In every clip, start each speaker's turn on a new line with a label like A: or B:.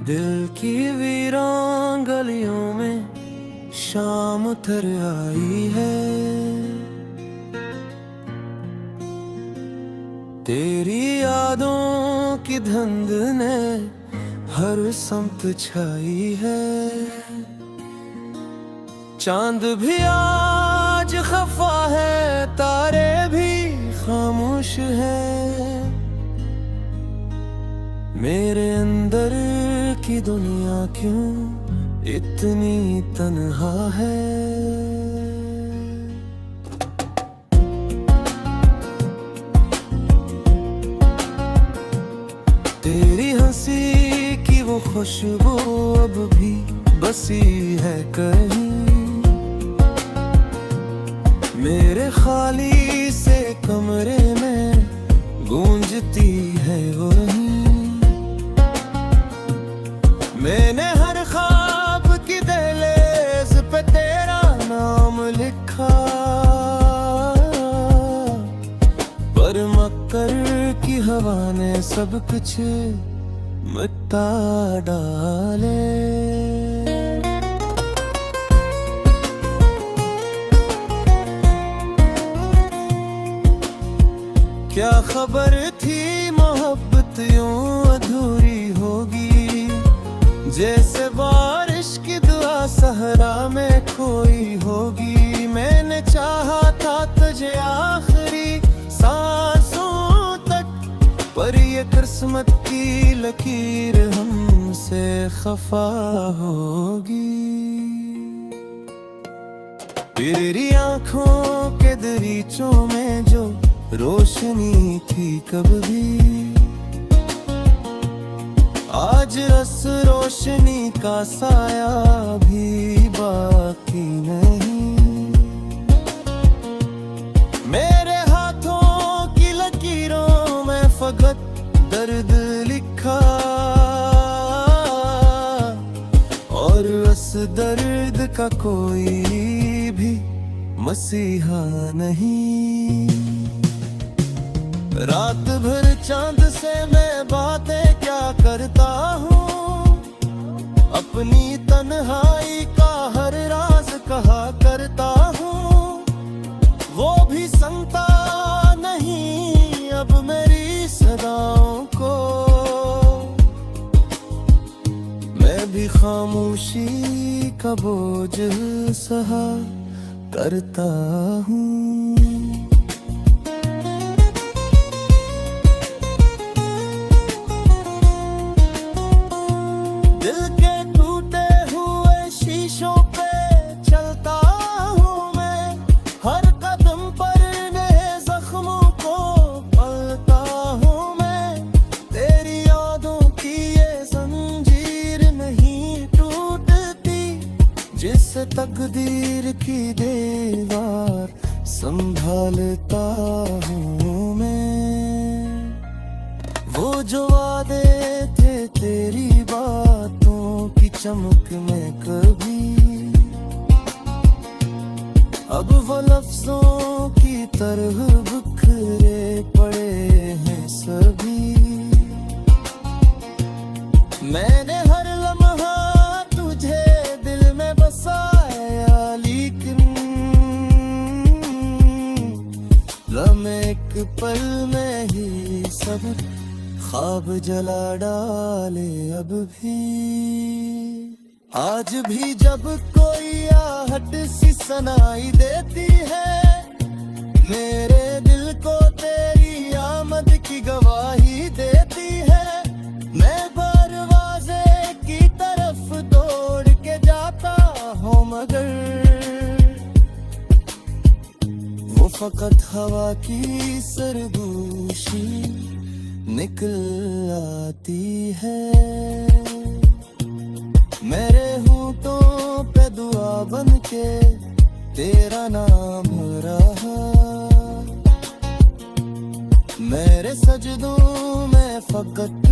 A: दिल की वीरान गलियों में शाम उतर आई है। तेरी यादों की धुंध ने हर समत छाई है। चांद भी आज खफा है, तारे भी खामोश है। मेरे अंदर की दुनिया क्यों इतनी तन्हा है। तेरी हंसी की वो खुशबू अब भी बसी है कहीं। मेरे खाली से कमरे में गूंजती है वही। मैंने हर ख्वाब की दहलीज पे तेरा नाम लिखा, पर मक्कर की हवा ने सब कुछ मिटा डाले। क्या खबर थी मोहब्बत यूं अधूरी होगी, जैसे बारिश की दुआ सहरा में खोई होगी। मैंने चाहा था तुझे आखिरी सांसों तक, पर ये किस्मत की लकीर हमसे खफा होगी। तेरी आंखों के दरीचों में जो रोशनी थी कब भी, आज रस रोशनी का साया भी बाकी नहीं। मेरे हाथों की लकीरों में फकत दर्द लिखा, और उस दर्द का कोई भी मसीहा नहीं। रात भर चांद से मैं बातें क्या करता हूँ, अपनी तन्हाई का हर राज कहा करता हूँ। वो भी सुनता नहीं अब मेरी सदाओं को, मैं भी खामोशी का बोझ सहा करता हूँ। जिससे तकदीर की दीवार संभालता हूँ मैं। वो जो वादे थे तेरी बातों की चमक में कभी, अब वो लफ्जों की तरह बिखरे पड़े हैं सभी। मैंने हर लम्हा तुझे दिल में बसाया, लेकिन लम्हे एक पल में ही सब ख्वाब जला डाले। अब भी आज भी जब कोई आहट सी सुनाई देती है, मेरे दिल को तेरी आमद की गवाही देती है। मैं दरवाजे की तरफ दौड़ के जाता हूँ, मगर वो फकत हवा की सरगोशी निकल आती है। मेरे होठों पे दुआ बन के तेरा नाम रहा, मेरे सजदों में फकत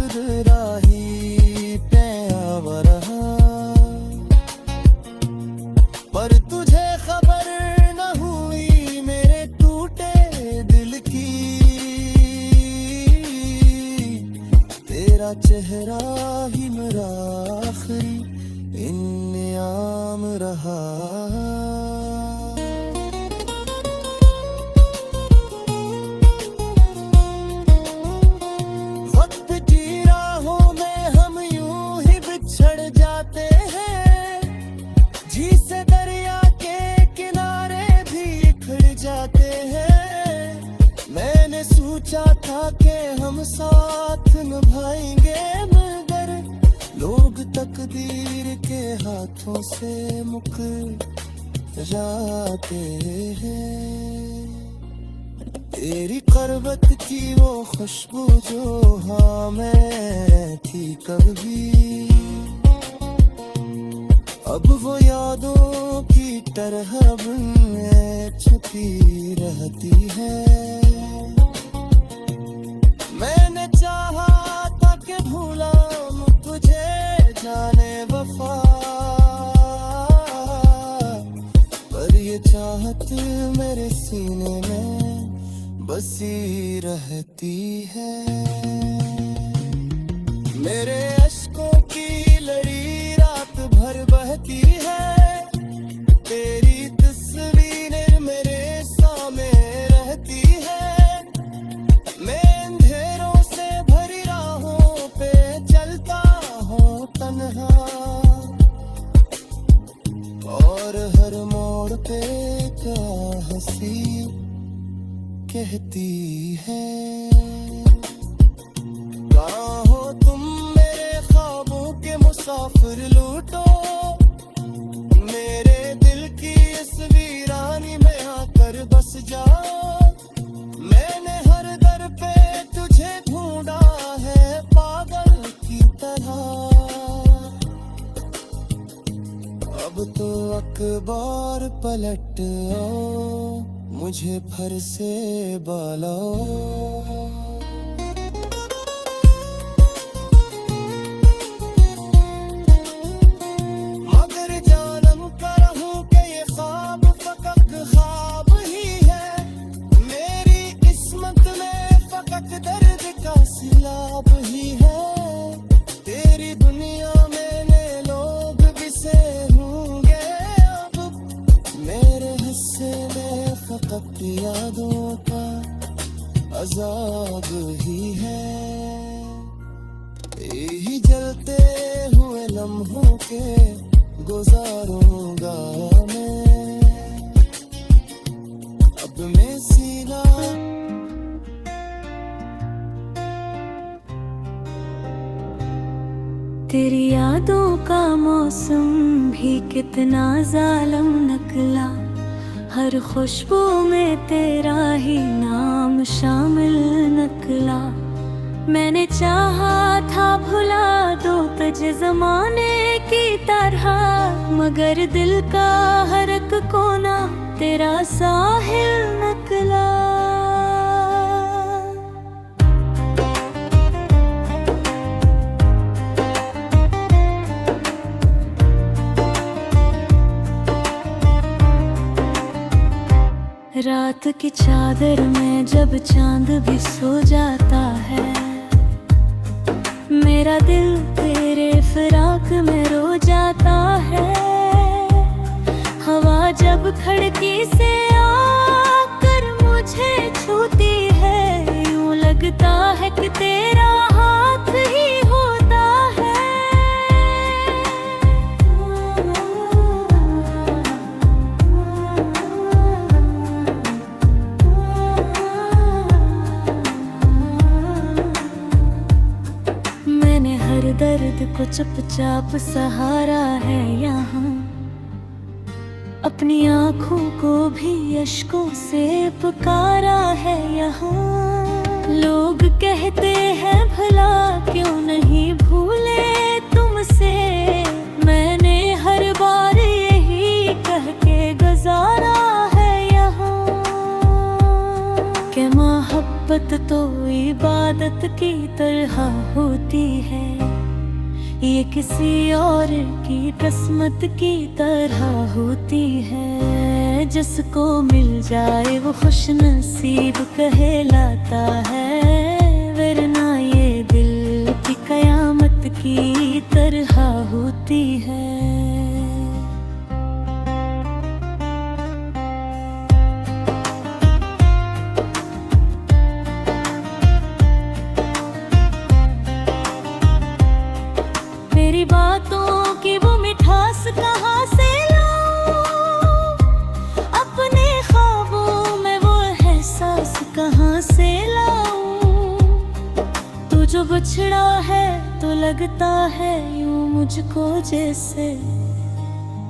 A: राही पे आवा रहा। पर तुझे खबर न हुई मेरे टूटे दिल की, तेरा तेरा चेहरा ही मेरा आखिरी इनाम रहा। वक्त की राहों में हम यूं ही बिछड़ जाते हैं, जिसे दरिया के किनारे भी खड़ जाते हैं। मैंने सोचा था कि हम साथ निभाएंगे, मगर लोग तकदीर के हाथों से मुकर जाते हैं। तेरी करवत की वो खुशबू जो हाँ मैं थी कभी, अब वो यादों की तरह में छुपी रहती है। मैंने चाहा था कि भूला तुझे जाने वफा, पर ये चाहत मेरे सीने में बसी रहती है। मेरे अश्कों की लड़ी रात भर बहती है, तेरी तस्वीरें मेरे सामने रहती है। मैं अंधेरों से भरी राहों पे चलता हूँ तन्हा, और हर मोड़ पे क्या हंसी कहती है। कहाँ हो तुम मेरे ख्वाबों के मुसाफिर, लूटो मेरे दिल की इस वीरानी में आकर बस जाओ। मैंने हर दर पे तुझे ढूंढा है पागल की तरह, अब तो अखबार पलट आओ, मुझे फिर से बुलाओ। मगर जानम कर हूँ कि ये ख्वाब फकत ख्वाब ही है, मेरी किस्मत में फकत दर्द का सिलाब ही है। तेरी दुनिया में लोग बिसे होंगे, अब मेरे हिस्से में फकत यादों का अजाब ही है। यही जलते हुए लम्हों के गुजारूंगा मैं, अब मैं सीना।
B: तेरी यादों का मौसम भी कितना जालिम निकला, हर खुशबू में तेरा ही नाम शामिल निकला। मैंने चाहा था भुला दो तुझे जमाने की तरह, मगर दिल का हर एक कोना तेरा साहिल निकला। रात की चादर में जब चांद भी सो जाता है, मेरा दिल तेरे फिराक में रो जाता है। हवा जब खिड़की से आकर मुझे छूती है, यूं लगता है कि तेरा हाथ ही होता है। मैंने हर दर्द को चुपचाप सहारा है यहाँ, अपनी आँखों को भी अश्कों से पुकारा है यहाँ। लोग कहते हैं भला क्यों नहीं भूले तुमसे, मैंने हर बार यही कह के गुजारा है यहाँ। कि मोहब्बत तो इबादत की तरह होती है, ये किसी और की किस्मत की तरह होती है। जिसको मिल जाए वो खुश नसीब कहलाता है, वरना ये दिल की कयामत कहाँ से लाऊं? तू जो बछड़ा है तो लगता है यूं मुझको जैसे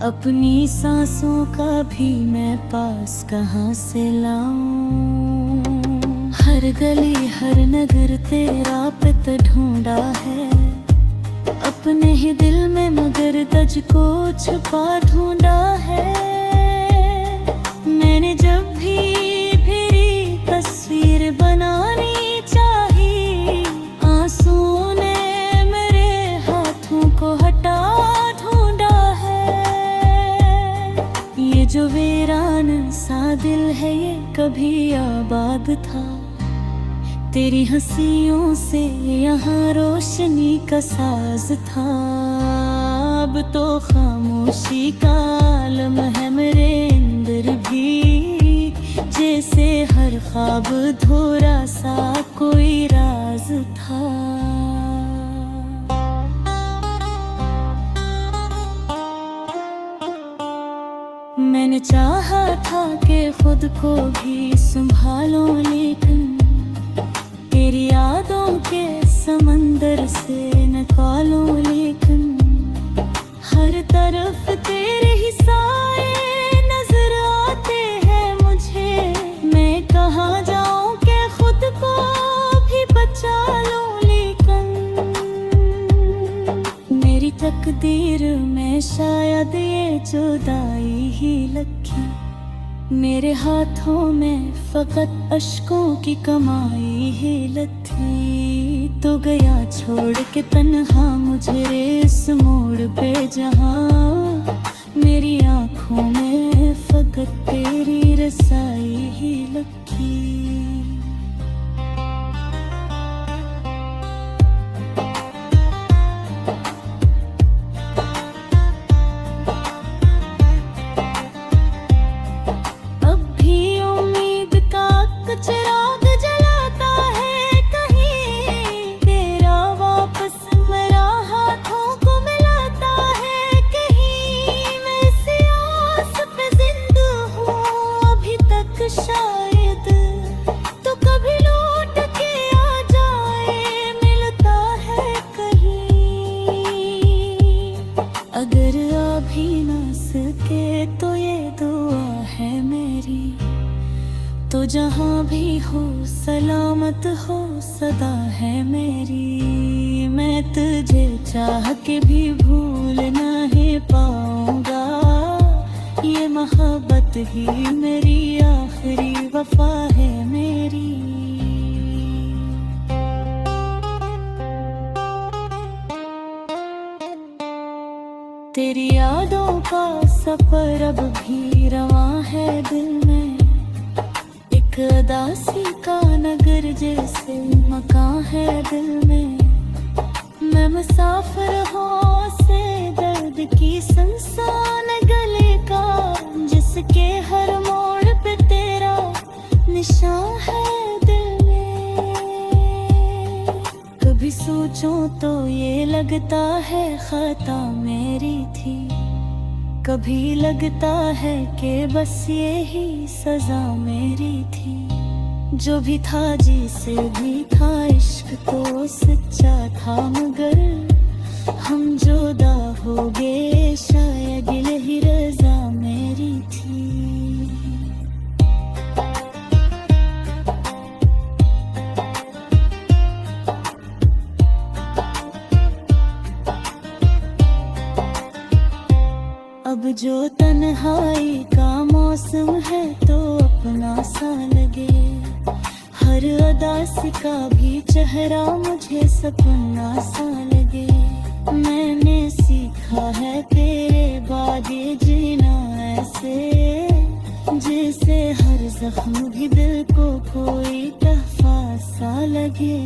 B: अपनी सांसों का भी मैं पास कहाँ से लाऊं? हर गली हर नगर तेरा पित ढूंढा है, अपने ही दिल में मगर तज को छुपा ढूंढा है। मैंने जब भी तेरी तस्वीर बनानी चाही, आंसुओं ने मेरे हाथों को हटा ढूंढा है। ये जो वीरान सा दिल है ये कभी आबाद था, तेरी हंसियों से यहाँ रोशनी का साज था। अब तो खामोशी का आलम है मेरे अंदर भी, जैसे हर ख्वाब धोरा सा कोई राज था। मैंने चाहा था कि खुद को भी संभालो, लेकिन तेरी यादों के समंदर से निकालो। लेकिन हर तरफ तेरे ही साए नजर आते हैं मुझे, मैं कहाँ जाऊं कि खुद को भी बचा लूं। लेकिन मेरी तकदीर में शायद ये जुदाई ही लगी, मेरे हाथों में फकत अश्कों की कमाई ही लथी। तो गया छोड़ के तन्हा मुझे इस मोड़ पे जहाँ मेरी आँखों में फकत तेरी रसाई ही लगी। चिराग जलाता है कहीं, तेरा वापस मेरा हाथों को मिलाता है कहीं। मैं इस आस पे जिंदा हूँ अभी तक, शायद तो कभी लौट के आ जाए, मिलता है कहीं। अगर आ भी ना सके तो ये दुआ है मेरी, तो जहाँ भी हो सलामत हो सदा है मेरी। मैं तुझे चाह के भी भूल नहीं पाऊंगा, ये मोहब्बत ही मेरी आखिरी वफा है मेरी। तेरी यादों का सफर अब भी रवां है दिल में, उदासी का नगर जैसे मकान है दिल में। मैं मुसाफिर हूँ से दर्द की संसान गले का, जिसके हर मोड़ पे तेरा निशान है दिल में। कभी सोचूं तो ये लगता है खता मेरी थी, कभी लगता है कि बस ये ही सजा मेरी थी। जो भी था जिसे भी था इश्क तो सच्चा था, मगर हम जुदा हो गए शायद यही रजा मेरी थी। अब जो तन्हाई का मौसम है तो अपना सा लगे, हर अदासी का भी चेहरा मुझे सपना सा लगे। मैंने सीखा है तेरे बाद ये जीना ऐसे, जैसे हर जख्म भी दिल को कोई तहफा सा लगे।